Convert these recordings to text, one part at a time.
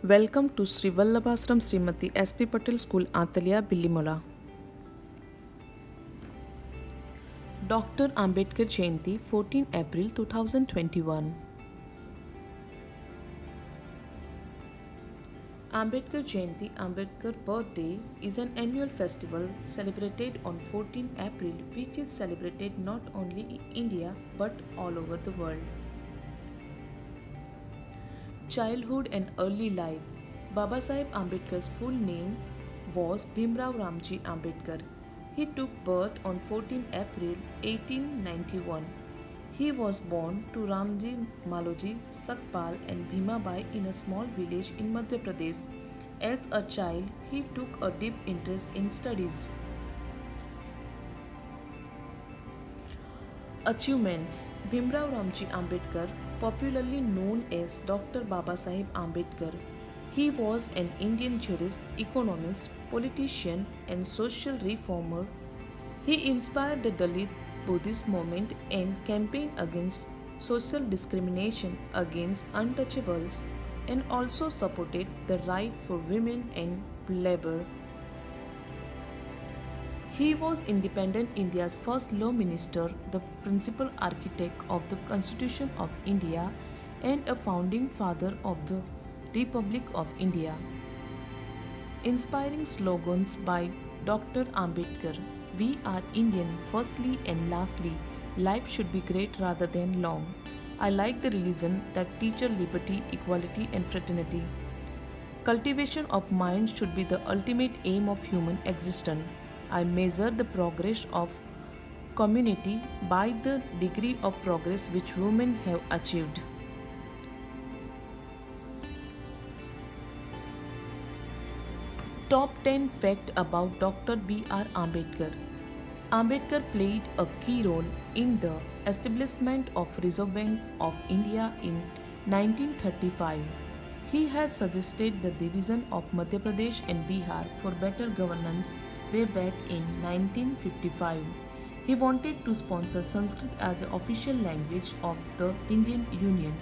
Welcome to Sri Vallabhasram Srimati S.P. Patel School, Atalia, Billimola. Dr. Ambedkar Jayanti, 14 April 2021. Ambedkar Jayanti, Ambedkar Birthday, is an annual festival celebrated on 14 April, which is celebrated not only in India but all over the world. Childhood and early life. Babasaheb Ambedkar's full name was Bhimrao Ramji Ambedkar. He took birth on 14 April 1891. He was born to Ramji Maloji Sakpal and Bhimabai in a small village in Madhya Pradesh. As a child, he took a deep interest in studies. Achievements. Bhimrao Ramji Ambedkar, popularly known as Dr. Babasaheb Ambedkar, he was an Indian jurist, economist, politician, and social reformer. He inspired the Dalit Buddhist movement and campaigned against social discrimination against untouchables and also supported the right for women and labor. He was independent India's first law minister, the principal architect of the Constitution of India, and a founding father of the Republic of India. Inspiring slogans by Dr. Ambedkar. We are Indian, firstly and lastly. Life should be great rather than long. I like the religion that teaches liberty, equality, and fraternity. Cultivation of mind should be the ultimate aim of human existence. I measure the progress of community by the degree of progress which women have achieved. Top 10 fact about Dr. B.R. Ambedkar. Ambedkar played a key role in the establishment of Reserve Bank of India in 1935. He had suggested the division of Madhya Pradesh and Bihar for better governance way back in 1955. He wanted to sponsor Sanskrit as the official language of the Indian Union.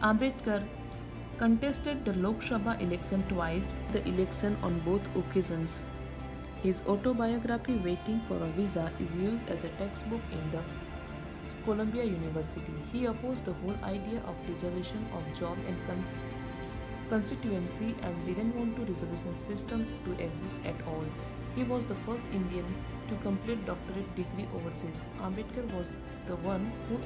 Ambedkar contested the Lok Sabha election twice, the election on both occasions. His autobiography Waiting for a Visa is used as a textbook in the Columbia University. He opposed the whole idea of reservation of job and constituency and didn't want the reservation system to exist at all. He was the first Indian to complete doctorate degree overseas. Ambedkar was the one who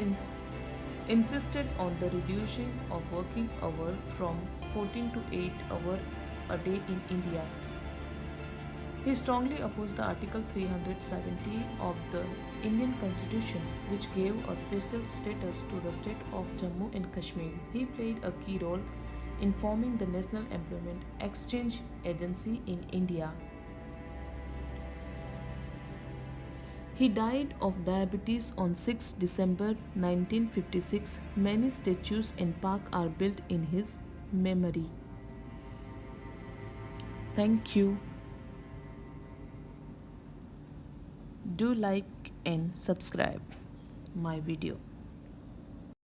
insisted on the reduction of working hour from 14 to 8 hours a day in India. He strongly opposed the Article 370 of the Indian Constitution, which gave a special status to the state of Jammu and Kashmir. He played a key role in forming the National Employment Exchange Agency in India. He died of diabetes on 6 December 1956. Many statues and parks are built in his memory. Thank you. Do like and subscribe my video.